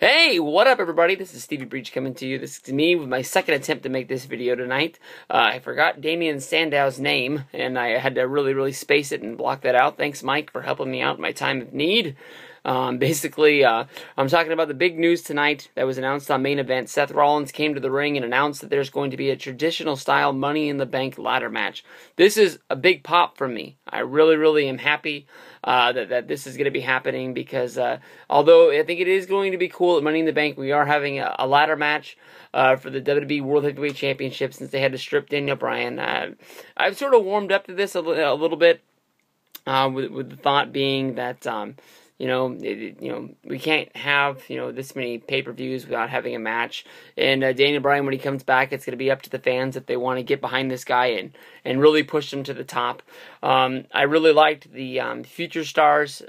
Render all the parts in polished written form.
Hey, what up everybody? This is Stevie Breach coming to you. This is me with my second attempt to make this video tonight. I forgot Damien Sandow's name, and I had to really space it and block that out. Thanks, Mike, for helping me out in my time of need. Basically, I'm talking about the big news tonight that was announced on Main Event. Seth Rollins came to the ring and announced that there's going to be a traditional style Money in the Bank ladder match. This is a big pop for me. I really am happy that this is going to be happening because although I think it is going to be cool at Money in the Bank, we are having a ladder match for the WWE World Heavyweight Championship since they had to strip Daniel Bryan. I've sort of warmed up to this a little bit with the thought being that we can't have, this many pay-per-views without having a match. And Daniel Bryan, when he comes back, it's going to be up to the fans if they want to get behind this guy and really push him to the top. I really liked the Future Stars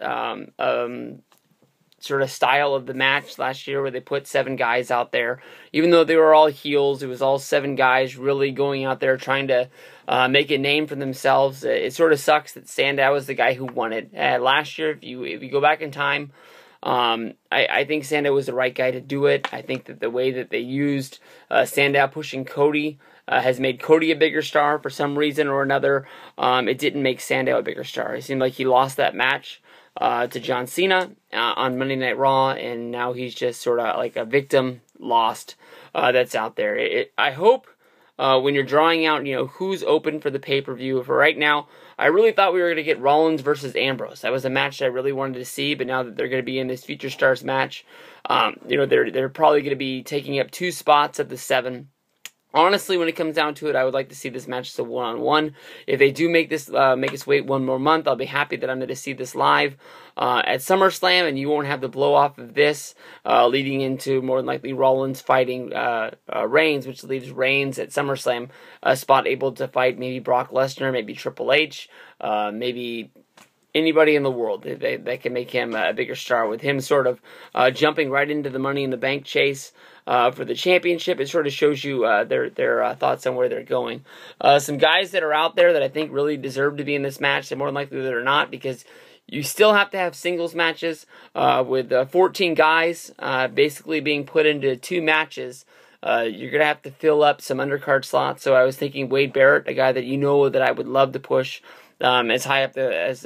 sort of style of the match last year where they put 7 guys out there. Even though they were all heels, it was all 7 guys really going out there trying to make a name for themselves. It sort of sucks that Sandow was the guy who won it. Last year, if you go back in time, I think Sandow was the right guy to do it. I think that the way that they used Sandow pushing Cody has made Cody a bigger star for some reason or another. It didn't make Sandow a bigger star. It seemed like he lost that match to John Cena on Monday Night Raw, and now he's just sort of like a victim lost that's out there. I hope when you're drawing out, who's open for the pay-per-view. For right now, I really thought we were going to get Rollins versus Ambrose. That was a match that I really wanted to see, but now that they're going to be in this Future Stars match, they're probably going to be taking up 2 spots of the 7. Honestly, when it comes down to it, I would like to see this match as a one-on-one. If they do make us wait one more month, I'll be happy that I'm going to see this live at SummerSlam, and you won't have the blow-off of this leading into more than likely Rollins fighting Reigns, which leaves Reigns at SummerSlam a spot able to fight maybe Brock Lesnar, maybe Triple H, maybe anybody in the world that can make him a bigger star, with him sort of jumping right into the Money in the Bank chase for the championship. It sort of shows you their thoughts on where they're going. Some guys that are out there that I think really deserve to be in this match, and more than likely they're not, because you still have to have singles matches with 14 guys basically being put into 2 matches. You're going to have to fill up some undercard slots. So I was thinking Wade Barrett, a guy that that I would love to push as high up as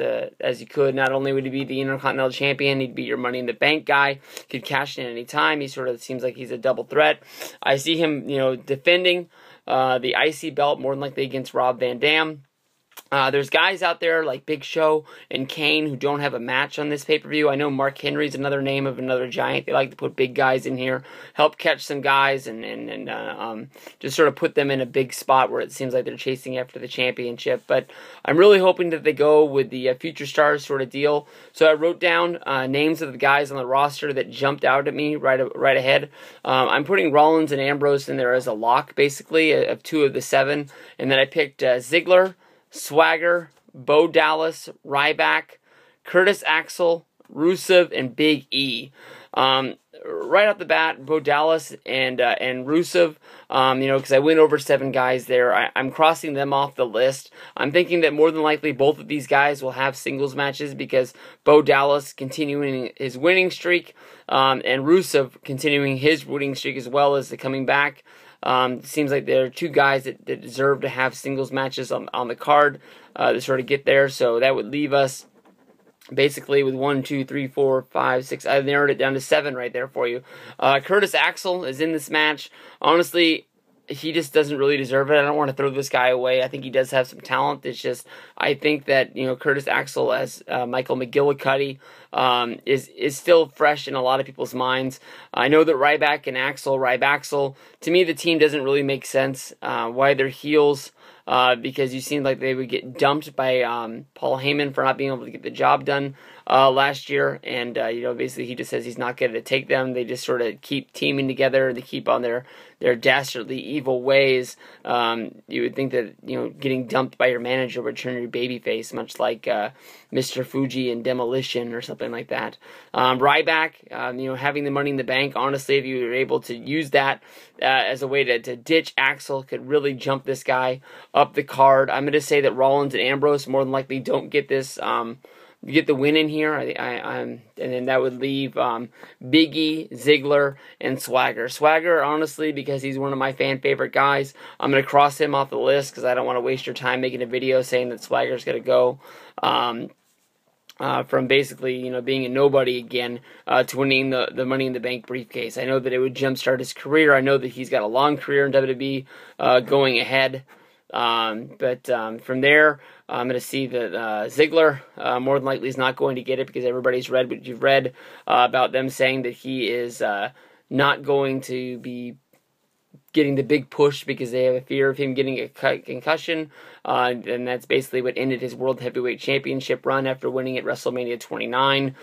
you could. Not only would he be the Intercontinental Champion, he'd be your Money in the Bank guy. Could cash in any time. He sort of seems like he's a double threat. I see him, defending the IC belt more than likely against Rob Van Dam. There's guys out there like Big Show and Kane who don't have a match on this pay-per-view. I know Mark Henry's another name of another giant. They like to put big guys in here, help catch some guys, and just sort of put them in a big spot where it seems like they're chasing after the championship. But I'm really hoping that they go with the Future Stars sort of deal. So I wrote down names of the guys on the roster that jumped out at me right ahead. I'm putting Rollins and Ambrose in there as a lock, basically, of 2 of the 7. And then I picked Ziggler, Swagger, Bo Dallas, Ryback, Curtis Axel, Rusev, and Big E. Right off the bat, Bo Dallas and Rusev, because I went over 7 guys there. I'm crossing them off the list. I'm thinking that more than likely both of these guys will have singles matches because Bo Dallas continuing his winning streak, and Rusev continuing his winning streak as well as the coming back. Seems like there are 2 guys that deserve to have singles matches on the card to sort of get there. So that would leave us basically with 1, 2, 3, 4, 5, 6. I narrowed it down to 7 right there for you. Curtis Axel is in this match. Honestly, he just doesn't really deserve it. I don't want to throw this guy away. I think he does have some talent. It's just, I think that, Curtis Axel as Michael McGillicuddy is still fresh in a lot of people's minds. I know that Ryback and Rybaxel, to me, the team doesn't really make sense. Why they're heels, because you seemed like they would get dumped by Paul Heyman for not being able to get the job done last year, and basically he just says he's not going to take them. They just sort of keep teaming together. They keep on their dastardly evil ways. You would think that getting dumped by your manager would turn your baby face, much like Mr. Fuji and Demolition or something like that. Ryback, having the Money in the Bank. Honestly, if you were able to use that as a way to ditch Axel, could really jump this guy up the card. I'm going to say that Rollins and Ambrose more than likely don't get this get the win in here. And then that would leave Big E, Ziggler, and Swagger. Swagger, honestly, because he's one of my fan favorite guys, I'm going to cross him off the list because I don't want to waste your time making a video saying that Swagger's going to go. From basically, you know, being a nobody again to winning the Money in the Bank briefcase. I know that it would jumpstart his career. I know that he's got a long career in WWE going ahead. But from there, I'm going to see that Ziggler more than likely is not going to get it because everybody's read what you've read about them saying that he is not going to be getting the big push because they have a fear of him getting a concussion, and that's basically what ended his World Heavyweight Championship run after winning at WrestleMania 29.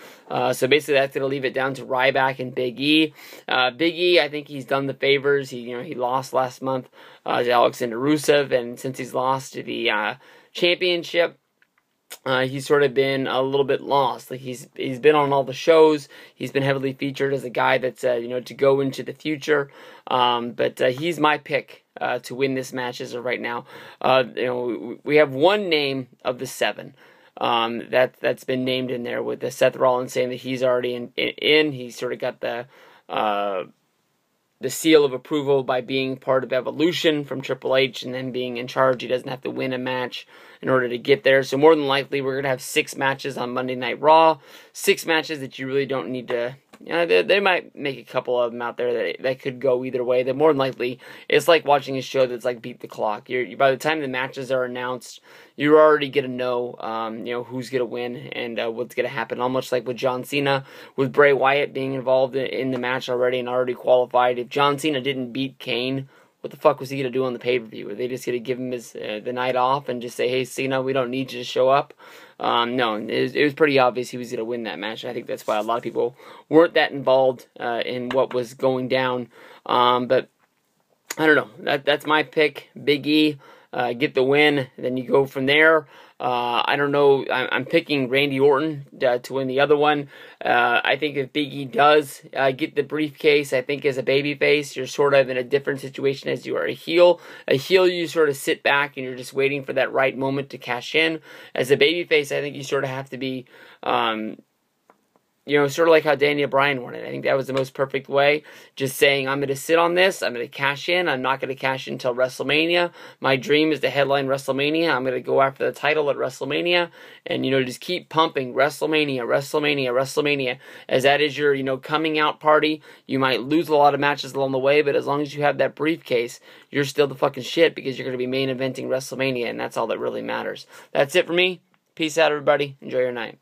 So basically that's going to leave it down to Ryback and Big E. Big E, I think he's done the favors. He lost last month to Alexander Rusev, and since he's lost to the championship, he's sort of been a little bit lost. Like he's been on all the shows. He's been heavily featured as a guy that's you know, to go into the future. But he's my pick to win this match as of right now. You know, we have one name of the 7 that's been named in there, with the Seth Rollins saying that he's already in. He sort of got the seal of approval by being part of Evolution from Triple H and then being in charge. He doesn't have to win a match in order to get there. So more than likely, we're going to have 6 matches on Monday Night Raw. 6 matches that you really don't need to... they might make a couple of them out there that could go either way. That more than likely, it's like watching a show that's like beat the clock. By the time the matches are announced, you're already going to know, you know, who's going to win and what's going to happen. Almost like with John Cena, with Bray Wyatt being involved in the match already and already qualified. If John Cena didn't beat Kane, what the fuck was he going to do on the pay-per-view? Were they just going to give him his the night off and just say, hey, Cena, we don't need you to show up? No, it was pretty obvious he was going to win that match. I think that's why a lot of people weren't that involved in what was going down. But I don't know. That's my pick. Big E, get the win. Then you go from there. I don't know. I'm picking Randy Orton to win the other one. I think if Big E does get the briefcase, I think as a babyface, you're sort of in a different situation as you are a heel. A heel, you sort of sit back and you're just waiting for that right moment to cash in. As a babyface, I think you sort of have to be... you know, sort of like how Daniel Bryan won it. I think that was the most perfect way. Just saying, I'm going to sit on this. I'm going to cash in. I'm not going to cash in until WrestleMania. My dream is to headline WrestleMania. I'm going to go after the title at WrestleMania. And, you know, just keep pumping WrestleMania, WrestleMania, WrestleMania. As that is your, you know, coming out party. You might lose a lot of matches along the way, but as long as you have that briefcase, you're still the fucking shit because you're going to be main eventing WrestleMania, and that's all that really matters. That's it for me. Peace out, everybody. Enjoy your night.